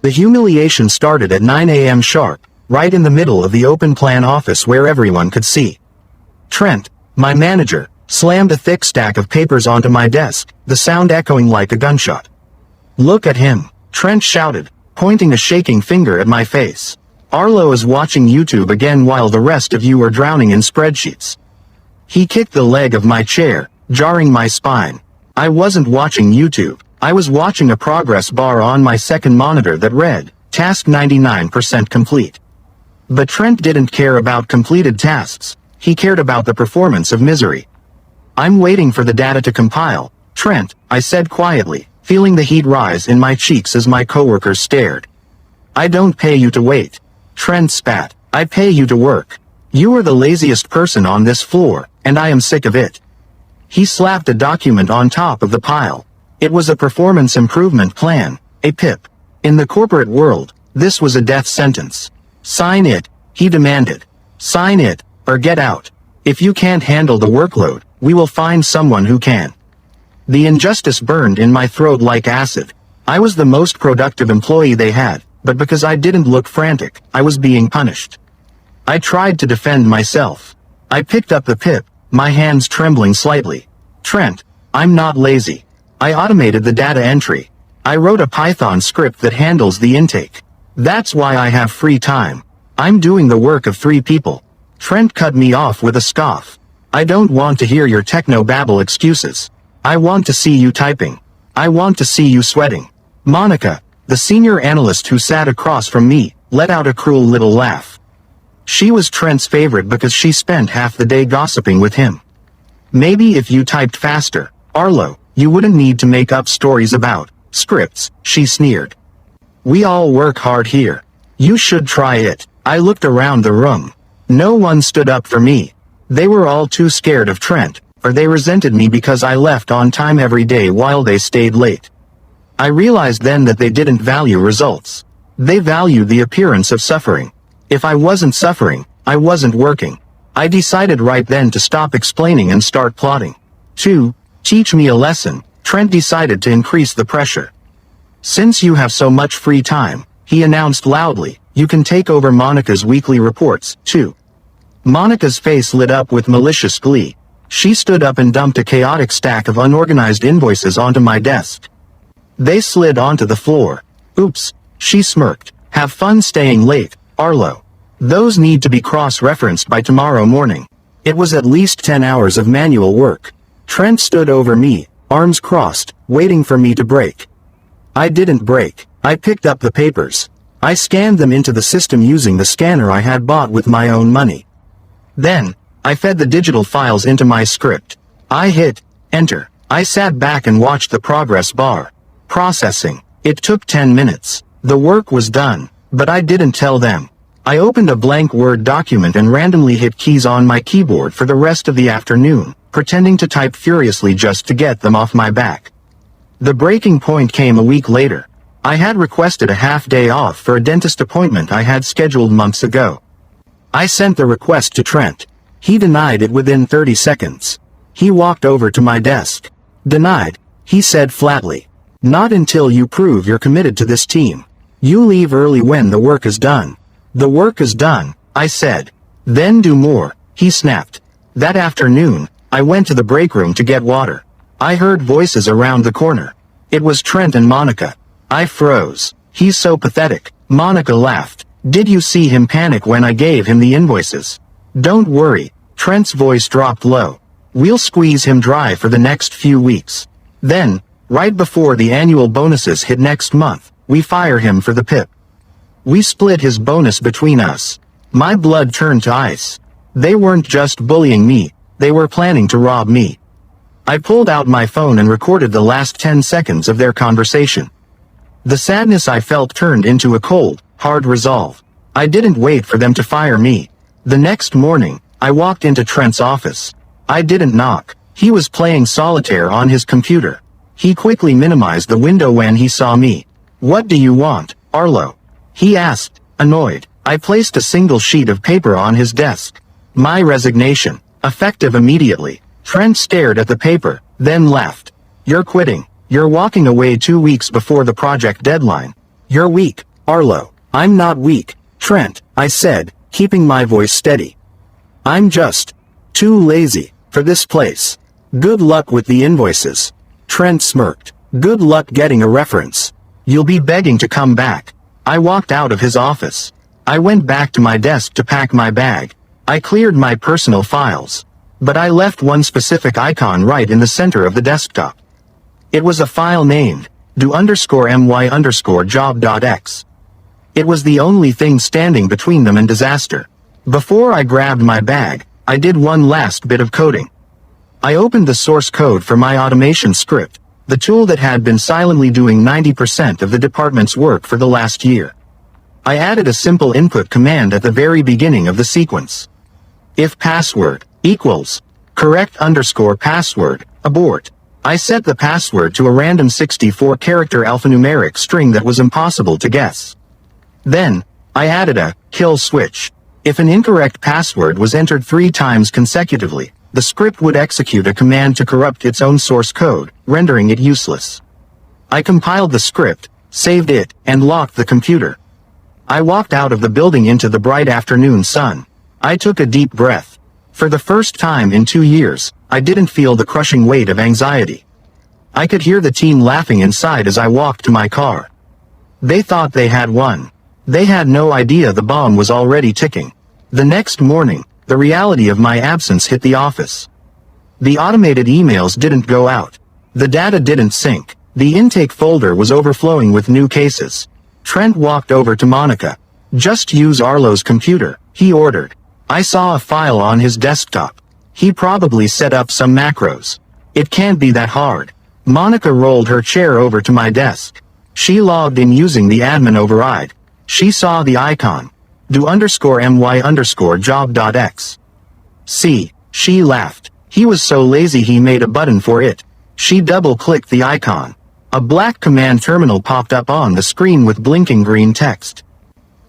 The humiliation started at 9 a.m. sharp, right in the middle of the open plan office where everyone could see. Trent, my manager, slammed a thick stack of papers onto my desk, the sound echoing like a gunshot. "Look at him," Trent shouted, pointing a shaking finger at my face. "Arlo is watching YouTube again while the rest of you are drowning in spreadsheets." He kicked the leg of my chair, jarring my spine. I wasn't watching YouTube. I was watching a progress bar on my second monitor that read, "Task 99% complete." But Trent didn't care about completed tasks. He cared about the performance of misery. "I'm waiting for the data to compile, Trent," I said quietly, feeling the heat rise in my cheeks as my coworkers stared. "I don't pay you to wait," Trent spat. "I pay you to work. You are the laziest person on this floor, and I am sick of it." He slapped a document on top of the pile. It was a performance improvement plan, a PIP. In the corporate world, this was a death sentence. "Sign it," he demanded. "Sign it, or get out. If you can't handle the workload, we will find someone who can." The injustice burned in my throat like acid. I was the most productive employee they had, but because I didn't look frantic, I was being punished. I tried to defend myself. I picked up the PIP, my hands trembling slightly. "Trent, I'm not lazy. I automated the data entry. I wrote a Python script that handles the intake. That's why I have free time. I'm doing the work of 3 people." Trent cut me off with a scoff. "I don't want to hear your techno-babble excuses. I want to see you typing. I want to see you sweating." Monica, the senior analyst who sat across from me, let out a cruel little laugh. She was Trent's favorite because she spent half the day gossiping with him. "Maybe if you typed faster, Arlo, you wouldn't need to make up stories about scripts," she sneered. "We all work hard here. You should try it." I looked around the room. No one stood up for me. They were all too scared of Trent, or they resented me because I left on time every day while they stayed late. I realized then that they didn't value results. They valued the appearance of suffering. If I wasn't suffering, I wasn't working. I decided right then to stop explaining and start plotting. To teach me a lesson, Trent decided to increase the pressure. "Since you have so much free time," he announced loudly, "you can take over Monica's weekly reports, too." Monica's face lit up with malicious glee. She stood up and dumped a chaotic stack of unorganized invoices onto my desk. They slid onto the floor. "Oops," she smirked. "Have fun staying late, Arlo. Those need to be cross-referenced by tomorrow morning." It was at least 10 hours of manual work. Trent stood over me, arms crossed, waiting for me to break. I didn't break. I picked up the papers. I scanned them into the system using the scanner I had bought with my own money. Then, I fed the digital files into my script. I hit enter. I sat back and watched the progress bar. Processing. It took 10 minutes. The work was done, but I didn't tell them. I opened a blank Word document and randomly hit keys on my keyboard for the rest of the afternoon, pretending to type furiously just to get them off my back. The breaking point came a week later. I had requested a half-day off for a dentist appointment I had scheduled months ago. I sent the request to Trent. He denied it within 30 seconds. He walked over to my desk. "Denied," he said flatly. "Not until you prove you're committed to this team. You leave early when the work is done." "The work is done," I said. "Then do more," he snapped. That afternoon, I went to the break room to get water. I heard voices around the corner. It was Trent and Monica. I froze. "He's so pathetic," Monica laughed. "Did you see him panic when I gave him the invoices?" "Don't worry," Trent's voice dropped low. "We'll squeeze him dry for the next few weeks. Then, right before the annual bonuses hit next month, we fire him for the PIP." We split his bonus between us. My blood turned to ice. They weren't just bullying me, they were planning to rob me. I pulled out my phone and recorded the last 10 seconds of their conversation. The sadness I felt turned into a cold, hard resolve. I didn't wait for them to fire me. The next morning, I walked into Trent's office. I didn't knock. He was playing solitaire on his computer. He quickly minimized the window when he saw me. "What do you want, Arlo?" he asked, annoyed. I placed a single sheet of paper on his desk. "My resignation, effective immediately." Trent stared at the paper, then laughed. "You're quitting. You're walking away 2 weeks before the project deadline. You're weak, Arlo, I'm not weak, Trent, I said, keeping my voice steady. I'm just too lazy for this place. Good luck with the invoices. Trent smirked. Good luck getting a reference. You'll be begging to come back. I walked out of his office. I went back to my desk to pack my bag. I cleared my personal files. But I left one specific icon right in the center of the desktop. It was a file named do_my_job.x. It was the only thing standing between them and disaster. Before I grabbed my bag, I did one last bit of coding. I opened the source code for my automation script, the tool that had been silently doing 90% of the department's work for the last year. I added a simple input command at the very beginning of the sequence. If password equals correct_password, abort. I set the password to a random 64-character alphanumeric string that was impossible to guess. Then, I added a kill switch. If an incorrect password was entered 3 times consecutively, the script would execute a command to corrupt its own source code, rendering it useless. I compiled the script, saved it, and locked the computer. I walked out of the building into the bright afternoon sun. I took a deep breath. For the first time in 2 years, I didn't feel the crushing weight of anxiety. I could hear the team laughing inside as I walked to my car. They thought they had won. They had no idea the bomb was already ticking. The next morning, the reality of my absence hit the office. The automated emails didn't go out. The data didn't sync. The intake folder was overflowing with new cases. Trent walked over to Monica. Just use Arlo's computer, he ordered. I saw a file on his desktop. He probably set up some macros. It can't be that hard. Monica rolled her chair over to my desk. She logged in using the admin override. She saw the icon. do_my_job.x. See, she laughed. He was so lazy he made a button for it. She double-clicked the icon. A black command terminal popped up on the screen with blinking green text.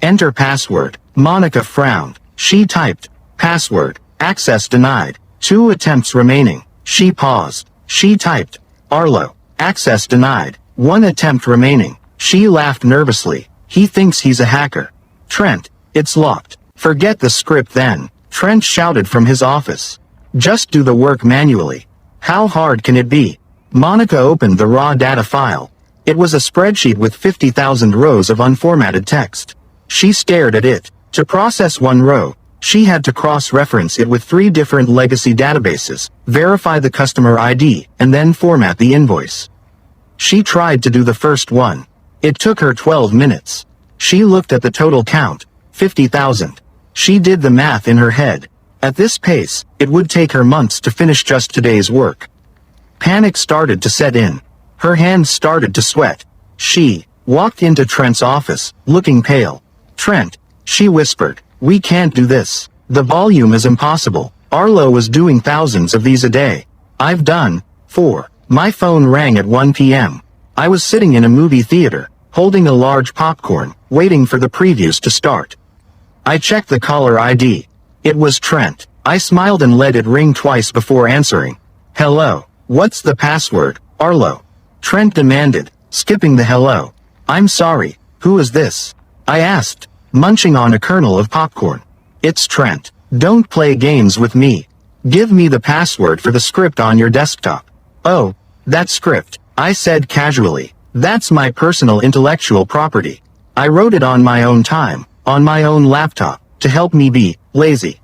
Enter password. Monica frowned. She typed, password, access denied, 2 attempts remaining. She paused. She typed, Arlo, access denied, 1 attempt remaining. She laughed nervously. He thinks he's a hacker. Trent, it's locked. Forget the script then. Trent shouted from his office. Just do the work manually. How hard can it be? Monica opened the raw data file. It was a spreadsheet with 50,000 rows of unformatted text. She stared at it. To process one row, she had to cross-reference it with 3 different legacy databases, verify the customer ID, and then format the invoice. She tried to do the first one. It took her 12 minutes. She looked at the total count, 50,000. She did the math in her head. At this pace, it would take her months to finish just today's work. Panic started to set in. Her hands started to sweat. She walked into Trent's office, looking pale. Trent, she whispered, we can't do this. The volume is impossible. Arlo was doing thousands of these a day. I've done 4. My phone rang at 1 p.m. I was sitting in a movie theater, holding a large popcorn, waiting for the previews to start. I checked the caller ID. It was Trent. I smiled and let it ring twice before answering. Hello. What's the password, Arlo? Trent demanded, skipping the hello. I'm sorry. Who is this? I asked, munching on a kernel of popcorn. It's Trent. Don't play games with me. Give me the password for the script on your desktop. Oh, that script, I said casually. That's my personal intellectual property. I wrote it on my own time, on my own laptop, to help me be lazy.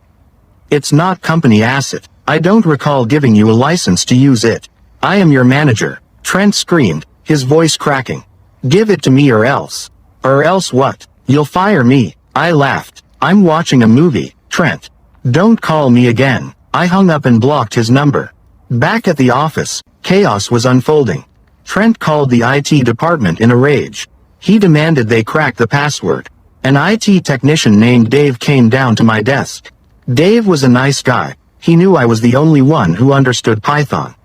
It's not company asset. I don't recall giving you a license to use it. I am your manager, Trent screamed, his voice cracking. Give it to me or else. Or else what? You'll fire me. I laughed. I'm watching a movie, Trent. Don't call me again. I hung up and blocked his number. Back at the office, chaos was unfolding. Trent called the IT department in a rage. He demanded they crack the password. An IT technician named Dave came down to my desk. Dave was a nice guy. He knew I was the only one who understood Python.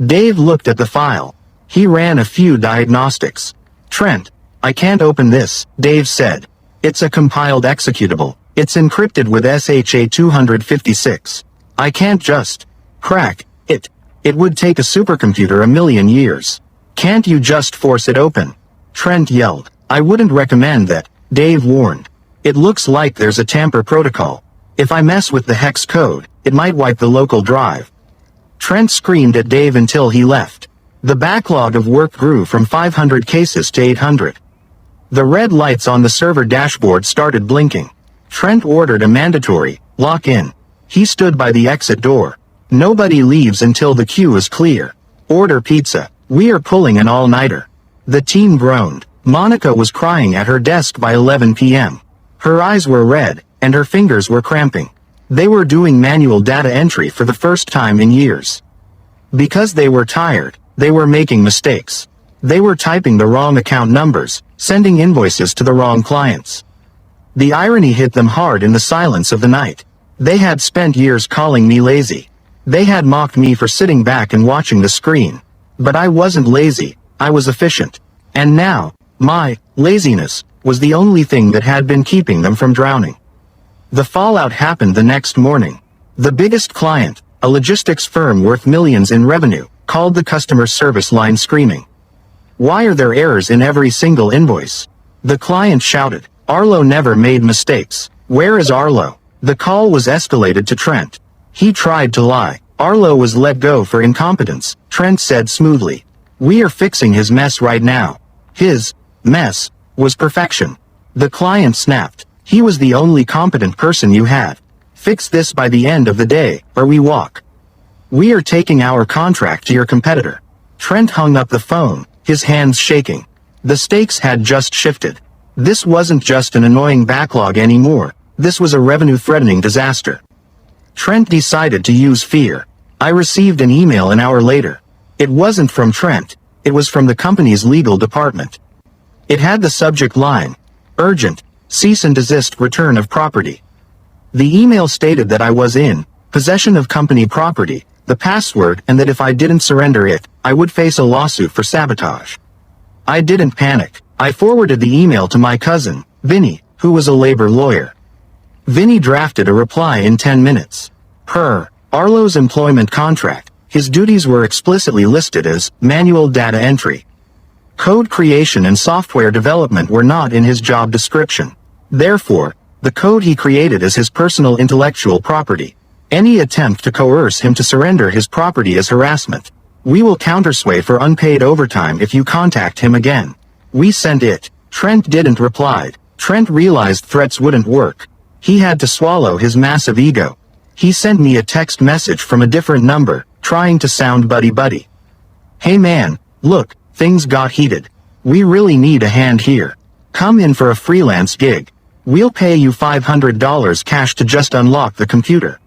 Dave looked at the file. He ran a few diagnostics. Trent, I can't open this, Dave said. It's a compiled executable. It's encrypted with SHA-256. I can't just crack it. It would take a supercomputer a million years. Can't you just force it open? Trent yelled. I wouldn't recommend that, Dave warned. It looks like there's a tamper protocol. If I mess with the hex code, it might wipe the local drive. Trent screamed at Dave until he left. The backlog of work grew from 500 cases to 800. The red lights on the server dashboard started blinking. Trent ordered a mandatory lock-in. He stood by the exit door. Nobody leaves until the queue is clear. Order pizza. We are pulling an all-nighter. The team groaned. Monica was crying at her desk by 11 p.m. Her eyes were red, and her fingers were cramping. They were doing manual data entry for the first time in years. Because they were tired, they were making mistakes. They were typing the wrong account numbers, sending invoices to the wrong clients. The irony hit them hard in the silence of the night. They had spent years calling me lazy. They had mocked me for sitting back and watching the screen. But I wasn't lazy, I was efficient. And now, my laziness was the only thing that had been keeping them from drowning. The fallout happened the next morning. The biggest client, a logistics firm worth millions in revenue, called the customer service line screaming. Why are there errors in every single invoice? The client shouted, Arlo never made mistakes. Where is Arlo? The call was escalated to Trent. He tried to lie. Arlo was let go for incompetence, Trent said smoothly. We are fixing his mess right now. His mess was perfection. The client snapped. He was the only competent person you had. Fix this by the end of the day, or we walk. We are taking our contract to your competitor. Trent hung up the phone, his hands shaking. The stakes had just shifted. This wasn't just an annoying backlog anymore. This was a revenue-threatening disaster. Trent decided to use fear. I received an email an hour later. It wasn't from Trent. It was from the company's legal department. It had the subject line, urgent, cease and desist return of property. The email stated that I was in possession of company property, the password, and that if I didn't surrender it, I would face a lawsuit for sabotage. I didn't panic. I forwarded the email to my cousin, Vinny, who was a labor lawyer. Vinny drafted a reply in 10 minutes. Per Arlo's employment contract, his duties were explicitly listed as manual data entry. Code creation and software development were not in his job description. Therefore, the code he created is his personal intellectual property. Any attempt to coerce him to surrender his property is harassment. We will countersway for unpaid overtime if you contact him again. We sent it. Trent didn't reply. Trent realized threats wouldn't work. He had to swallow his massive ego. He sent me a text message from a different number, trying to sound buddy-buddy. Hey man, look, things got heated. We really need a hand here. Come in for a freelance gig. We'll pay you $500 cash to just unlock the computer.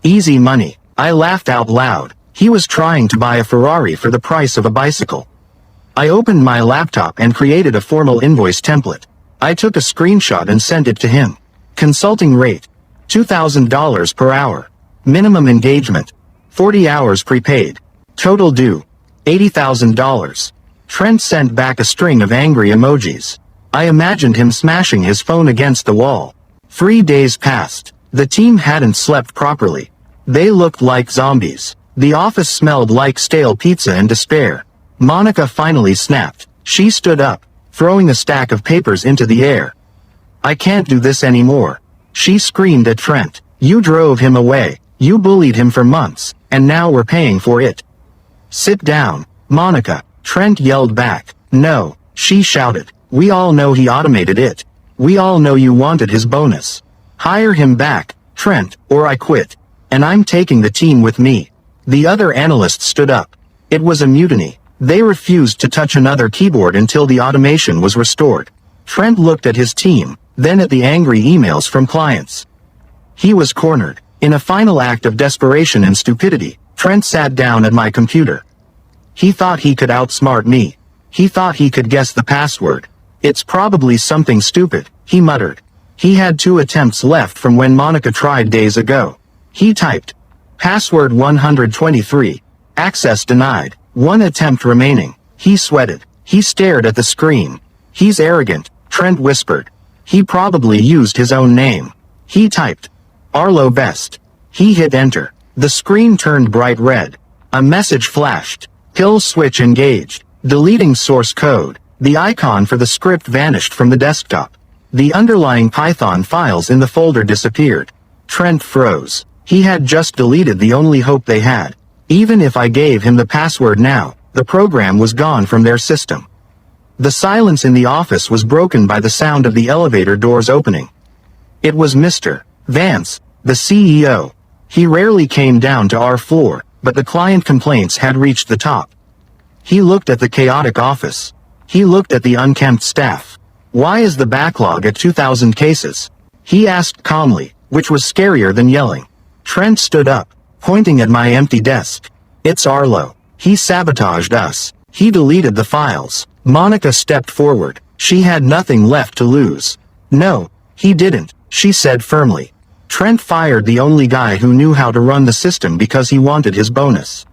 Easy money. I laughed out loud. He was trying to buy a Ferrari for the price of a bicycle. I opened my laptop and created a formal invoice template. I took a screenshot and sent it to him. Consulting rate, $2,000 per hour. Minimum engagement, 40 hours prepaid. Total due, $80,000. Trent sent back a string of angry emojis. I imagined him smashing his phone against the wall. 3 days passed. The team hadn't slept properly. They looked like zombies. The office smelled like stale pizza and despair. Monica finally snapped. She stood up, throwing a stack of papers into the air. I can't do this anymore. She screamed at Trent. You drove him away. You bullied him for months, and now we're paying for it. Sit down, Monica, Trent yelled back. No, she shouted. We all know he automated it. We all know you wanted his bonus. Hire him back, Trent, or I quit. And I'm taking the team with me. The other analysts stood up. It was a mutiny. They refused to touch another keyboard until the automation was restored. Trent looked at his team, then at the angry emails from clients. He was cornered. In a final act of desperation and stupidity, Trent sat down at my computer. He thought he could outsmart me. He thought he could guess the password. It's probably something stupid, he muttered. He had 2 attempts left from when Monica tried days ago. He typed, password 123, access denied, 1 attempt remaining. He sweated. He stared at the screen. He's arrogant, Trent whispered. He probably used his own name. He typed, Arlo Best. He hit enter. The screen turned bright red. A message flashed. Kill switch engaged. Deleting source code. The icon for the script vanished from the desktop. The underlying Python files in the folder disappeared. Trent froze. He had just deleted the only hope they had. Even if I gave him the password now, the program was gone from their system. The silence in the office was broken by the sound of the elevator doors opening. It was Mr. Vance, the CEO. He rarely came down to our floor, but the client complaints had reached the top. He looked at the chaotic office. He looked at the unkempt staff. Why is the backlog at 2,000 cases? He asked calmly, which was scarier than yelling. Trent stood up, pointing at my empty desk. It's Arlo. He sabotaged us. He deleted the files. Monica stepped forward. She had nothing left to lose. No, he didn't, she said firmly. Trent fired the only guy who knew how to run the system because he wanted his bonus.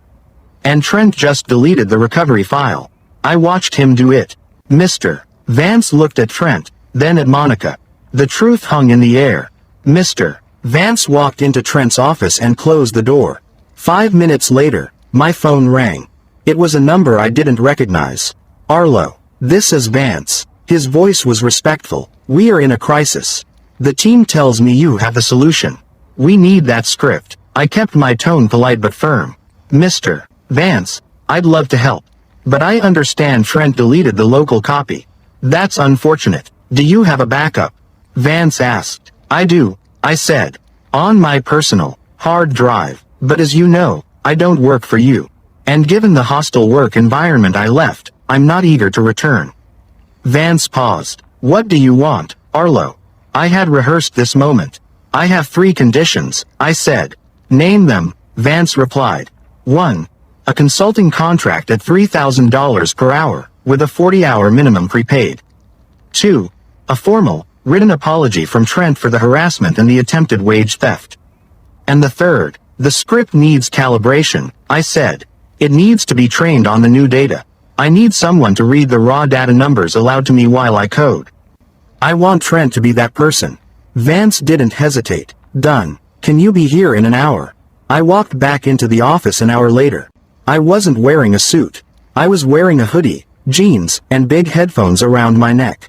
And Trent just deleted the recovery file. I watched him do it. Mr. Vance looked at Trent, then at Monica. The truth hung in the air. Mr. Vance walked into Trent's office and closed the door. 5 minutes later, my phone rang. It was a number I didn't recognize. Arlo, this is Vance. His voice was respectful. We are in a crisis. The team tells me you have the solution. We need that script. I kept my tone polite but firm. Mr. Vance, I'd love to help. But I understand Trent deleted the local copy. That's unfortunate. Do you have a backup? Vance asked. I do, I said. On my personal, hard drive. But as you know, I don't work for you. And given the hostile work environment I left, I'm not eager to return. Vance paused. What do you want, Arlo? I had rehearsed this moment. I have 3 conditions, I said. Name them, Vance replied. 1. A consulting contract at $3,000 per hour, with a 40-hour minimum prepaid. 2. A formal, written apology from Trent for the harassment and the attempted wage theft. And the 3rd, the script needs calibration, I said. It needs to be trained on the new data. I need someone to read the raw data numbers aloud to me while I code. I want Trent to be that person. Vance didn't hesitate. Done. Can you be here in an hour? I walked back into the office an hour later. I wasn't wearing a suit. I was wearing a hoodie, jeans, and big headphones around my neck.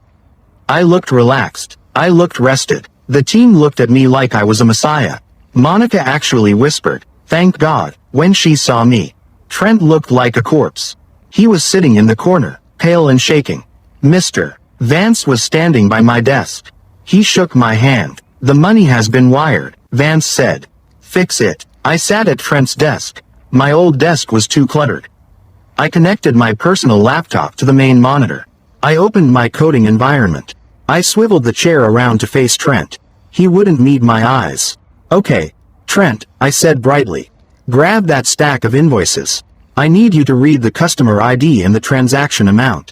I looked relaxed. I looked rested. The team looked at me like I was a messiah. Monica actually whispered, "Thank God," when she saw me. Trent looked like a corpse. He was sitting in the corner, pale and shaking. Mr. Vance was standing by my desk. He shook my hand. "The money has been wired," Vance said. "Fix it." I sat at Trent's desk. My old desk was too cluttered. I connected my personal laptop to the main monitor. I opened my coding environment. I swiveled the chair around to face Trent. He wouldn't meet my eyes. "Okay, Trent," I said brightly. "Grab that stack of invoices. I need you to read the customer ID and the transaction amount.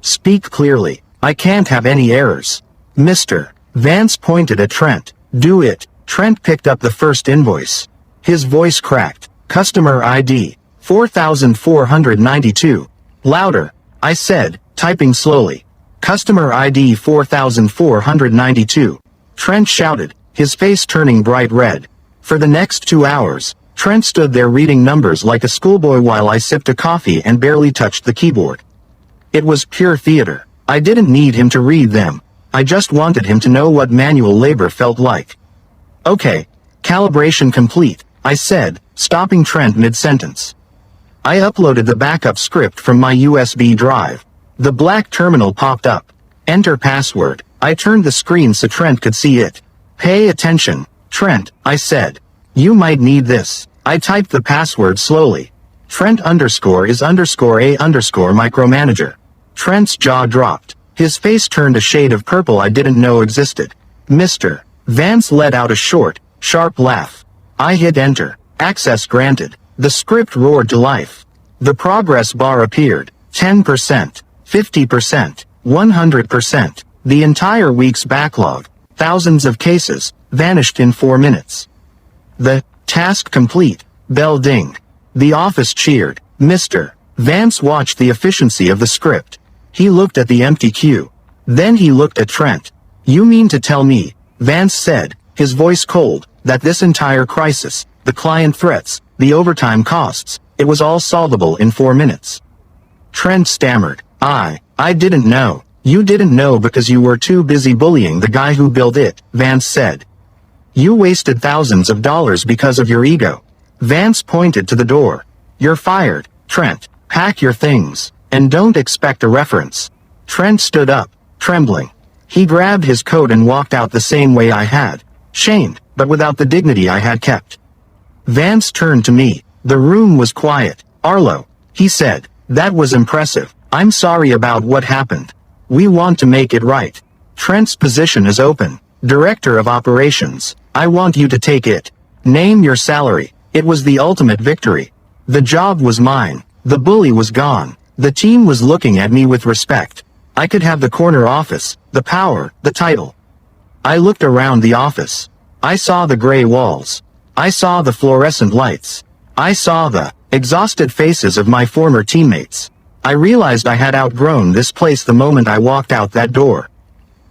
Speak clearly. I can't have any errors." Mr. Vance pointed at Trent. "Do it." Trent picked up the first invoice. His voice cracked. "Customer ID, 4492. "Louder," I said, typing slowly. "Customer ID 4492. Trent shouted, his face turning bright red. For the next 2 hours, Trent stood there reading numbers like a schoolboy while I sipped a coffee and barely touched the keyboard. It was pure theater. I didn't need him to read them. I just wanted him to know what manual labor felt like. "Okay, calibration complete," I said, stopping Trent mid-sentence. I uploaded the backup script from my USB drive. The black terminal popped up. "Enter password." I turned the screen so Trent could see it. "Pay attention, Trent," I said. "You might need this." I typed the password slowly. Trent _is_a_ micromanager. Trent's jaw dropped. His face turned a shade of purple I didn't know existed. Mr. Vance let out a short, sharp laugh. I hit enter. Access granted. The script roared to life. The progress bar appeared. 10%, 50%, 100%. The entire week's backlog, thousands of cases, vanished in 4 minutes. The task complete. Bell dinged. The office cheered. Mr. Vance watched the efficiency of the script. He looked at the empty queue. Then he looked at Trent. "You mean to tell me," Vance said, his voice cold, "that this entire crisis, the client threats, the overtime costs, it was all solvable in 4 minutes?" Trent stammered, I didn't know. You didn't know because you were too busy bullying the guy who built it, Vance said. You wasted thousands of dollars because of your ego. Vance pointed to the door. You're fired, Trent. Pack your things, and don't expect a reference. Trent stood up, trembling. He grabbed his coat and walked out the same way I had, shamed, but without the dignity I had kept. Vance turned to me. The room was quiet. Arlo, he said, that was impressive. I'm sorry about what happened. We want to make it right. Trent's position is open. Director of Operations. I want you to take it. Name your salary. It was the ultimate victory. The job was mine. The bully was gone. The team was looking at me with respect. I could have the corner office, the power, the title. I looked around the office. I saw the gray walls. I saw the fluorescent lights. I saw the exhausted faces of my former teammates. I realized I had outgrown this place the moment I walked out that door.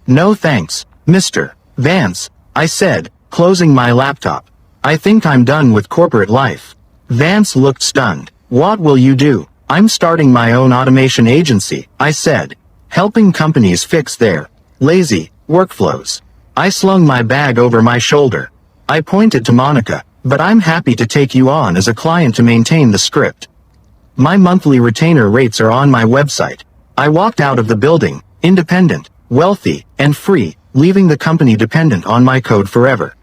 No thanks, Mr. Vance, I said, closing my laptop. I think I'm done with corporate life. Vance looked stunned. What will you do? I'm starting my own automation agency, I said, helping companies fix their lazy workflows. I slung my bag over my shoulder. I pointed to Monica, but I'm happy to take you on as a client to maintain the script. My monthly retainer rates are on my website. I walked out of the building, independent, wealthy, and free, leaving the company dependent on my code forever.